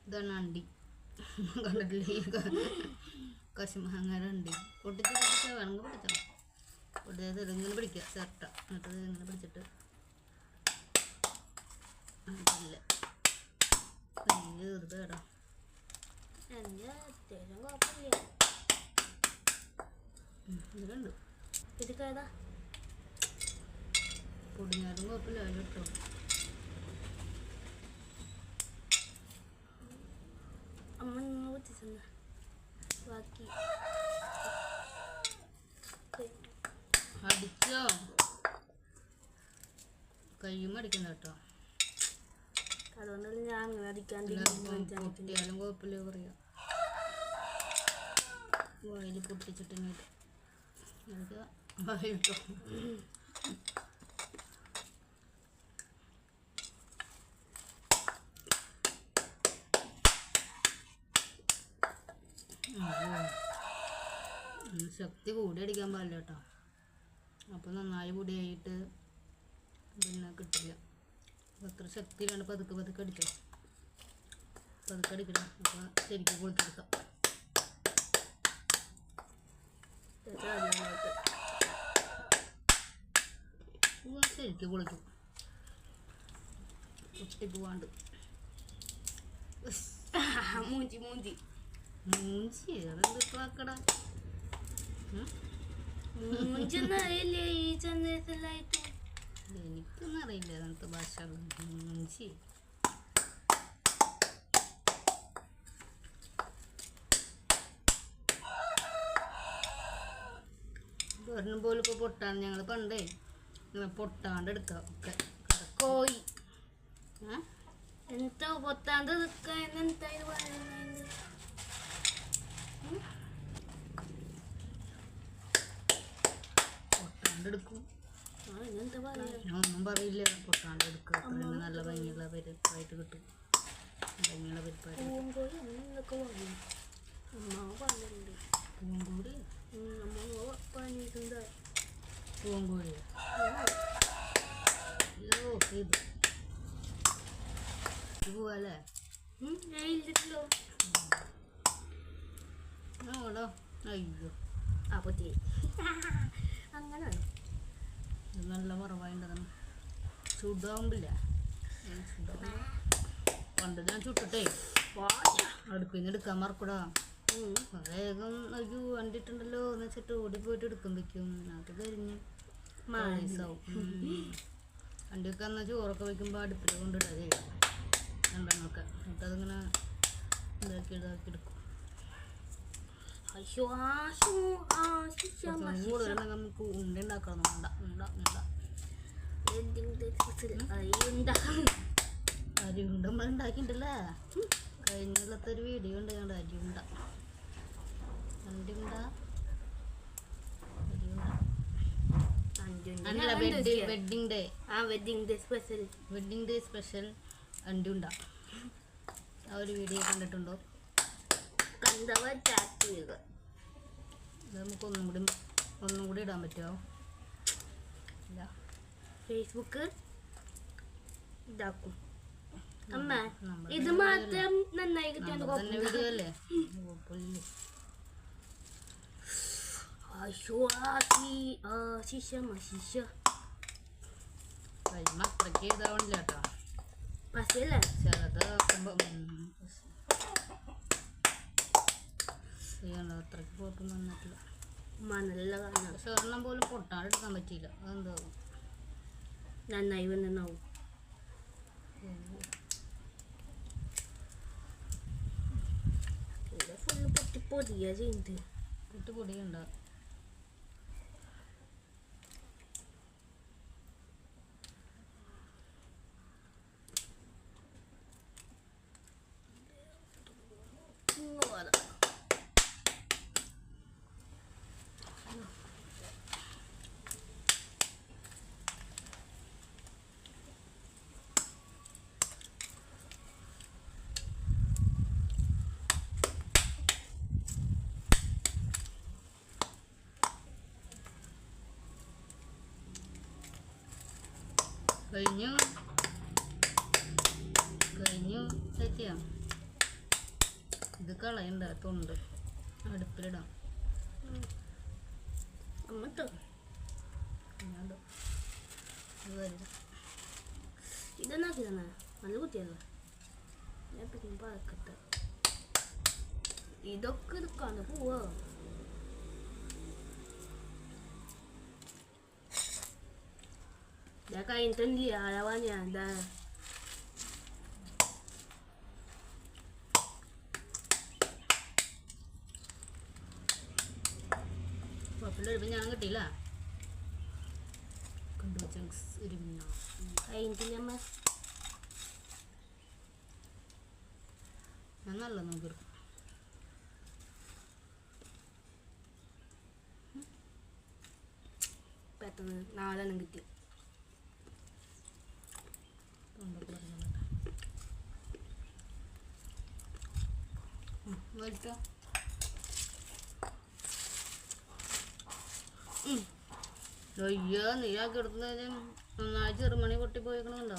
ഇതാണ് അണ്ടി കണ്ടിട്ടില്ലേ കശുമാങ്ങയുടെ അണ്ടി പൊട്ടിച്ച് പൊട്ടിച്ചാൽ വേണമെങ്കിൽ പൊട്ടിച്ചാൽ പൊട്ടിച്ചത് ഇങ്ങനെ പിടിക്കുക ചേർട്ട എന്നിട്ട് ഇങ്ങനെ പിടിച്ചിട്ട് അതല്ല വെറുതെ ഇടാം ഇതിലുണ്ട് പൊടിഞ്ഞാലും കുഴപ്പമില്ല അതിലിട്ടോ അമ്മ ബാക്കി അടിച്ചോ കയ്യും അടിക്കണ്ട കേട്ടോ അതുകൊണ്ടല്ല ഞാൻ അങ്ങനെ അടിക്കാണ്ട് പൊട്ടിയാലും കുഴപ്പമില്ല പറയാം വായിൽ പൊട്ടിച്ചിട്ട് ഇങ്ങോട്ട് വായിട്ടോ ശക്തി കൂടി അടിക്കാൻ പാടില്ല കേട്ടോ അപ്പോൾ നന്നായി പൊടിയായിട്ട് പിന്നെ കിട്ടില്ല അത്ര ശക്തിയിലാണ് പതുക്കെ പതുക്കെ അടിച്ചോ പതുക്കെ അടിക്കണം അപ്പോൾ ശരിക്കും കുളിച്ചെടുക്കാം ശരിക്കും കുളിക്കും കുട്ടി പോവാണ്ട് മൂഞ്ചി മൂഞ്ചി മൂഞ്ചി അതെന്തിട്ട് ആക്കടാ മൂഞ്ചൊന്നും അറിയില്ലേ ഈ സന്ദേശത്തിലായിട്ട് എനിക്കൊന്നും അറിയില്ല അങ്ങനത്തെ ഭാഷകൾ മൂഞ്ചി ഒരെണ്ണം പോലും ഇപ്പോൾ പൊട്ടാണ് ഞങ്ങൾ പണ്ടേ ഇങ്ങനെ പൊട്ടാണ്ട് എടുക്കാം ഒക്കെ കോയി എന്താ പൊത്താണ്ട് എടുക്കുക എന്നെന്താ ഇത് പറയുന്നത് പൊട്ടാണ്ട് എടുക്കും ഇതെന്താ പറയുക ഞാൻ ഒന്നും പറയില്ല പൊട്ടാണ്ട് എടുക്കുക അത്രയും നല്ല ഭംഗിയുള്ള പരിപ്പായിട്ട് കിട്ടും ഭംഗിയുള്ള പരിപ്പായിട്ട് പൂങ്കോഴി അങ്ങനെയൊക്കെ പറയും അമ്മ പറഞ്ഞിട്ടുണ്ട് പൂങ്കോഴി അമ്മ പറഞ്ഞിട്ടുണ്ട് പൂങ്കോഴി അയ്യോ ഇത് പോവല്ലേ ഇല്ലല്ലോ ഓടോ അയ്യോ അപ്പത്തി അങ്ങനെ ഇത് നല്ല കുറവായിണ്ടതാണ് ചൂടാവുമ്പില്ല ചൂടാവുമ്പോ പണ്ട് ഞാൻ ചുട്ടിട്ടേ അടുപ്പിൽ നിന്ന് എടുക്കാൻ മറക്കൂടാ വേഗം അയ്യോ കണ്ടിട്ടുണ്ടല്ലോ എന്ന് വെച്ചിട്ട് ഓടിപ്പോയിട്ട് എടുക്കുമ്പോഴേക്കും അത് കരിഞ്ഞ് മാസാവും വണ്ടിയൊക്കെ എന്നാൽ ചോറൊക്കെ വയ്ക്കുമ്പോൾ അടുപ്പിൽ കൊണ്ടിടേ രണ്ടെണ്ണമൊക്കെ എന്നിട്ട് അതിങ്ങനെ ഇതാക്കി എടുക്കും കൂടുതലുണ്ടെങ്കിൽ നമുക്ക് ഉണ്ട ഉണ്ടാക്കണം അരിയുണ്ട നമ്മൾ ഉണ്ടാക്കിണ്ടല്ലേ കഴിഞ്ഞത്തെ ഒരു വീഡിയോ ഉണ്ട് ഞങ്ങളുടെ അരിയുണ്ട വെഡിങ് ഡേ സ്പെഷ്യൽ അണ്ടിയുണ്ട ആ ഒരു വീഡിയോ കണ്ടിട്ടുണ്ടോ നമുക്ക് ഒന്നും കൂടി ഇടാൻ പറ്റുമോ ഇല്ല ഫേസ്ബുക്ക് ഇതാക്കും അമ്മ ഇത് മാത്രം നന്നായി കിട്ടിയാൽ വീഡിയോ അല്ലേ അത്രയ്ക്ക് ഇതാവണില്ല കേട്ടോ പശയല്ലേ ചിലത് അത്രയ്ക്ക് പോട്ടും വന്നിട്ടില്ല മണലുള്ള കാരണം സ്വർണ്ണം പോലും പൊട്ടാണ്ട് എടുക്കാൻ പറ്റിയില്ല അതെന്തോ നന്നായി വന്നാവും ഫുള്ള് പൊട്ടിപ്പൊടിയാ ചെയ്യുന്നത് പൊടിയുണ്ടോ കഴിഞ്ഞു സെറ്റിയാ. ഇത് കളയണ്ട, തൊണ്ട് അടുപ്പിലിടാം. അമ്മട്ടോ ഇതെന്നാക്കി തന്നെ നല്ല കുത്തിയല്ലോ. ഞാൻ പിന്നെ പറക്കട്ടെ. ഇതൊക്കെ എടുക്കാണ്ട് പോവാ. ഞാൻ കഴിഞ്ഞിട്ടില്ല ആരാവാ ഞാൻ എന്താ കുഴപ്പമില്ല. ഞാൻ കിട്ടിയില്ല. കണ്ടുവച്ച കഴിഞ്ഞിട്ടില്ല അമ്മ. ഞാൻ നല്ല നമുക്ക് എടുക്കും. പെട്ടെന്ന് 4 എണ്ണം കിട്ടി. വലിച്ചോ. അയ്യോ നീയാക്കി എടുത്തതിന് നന്നായി ചെറുമണി പൊട്ടിപ്പോയിക്കണുണ്ടോ?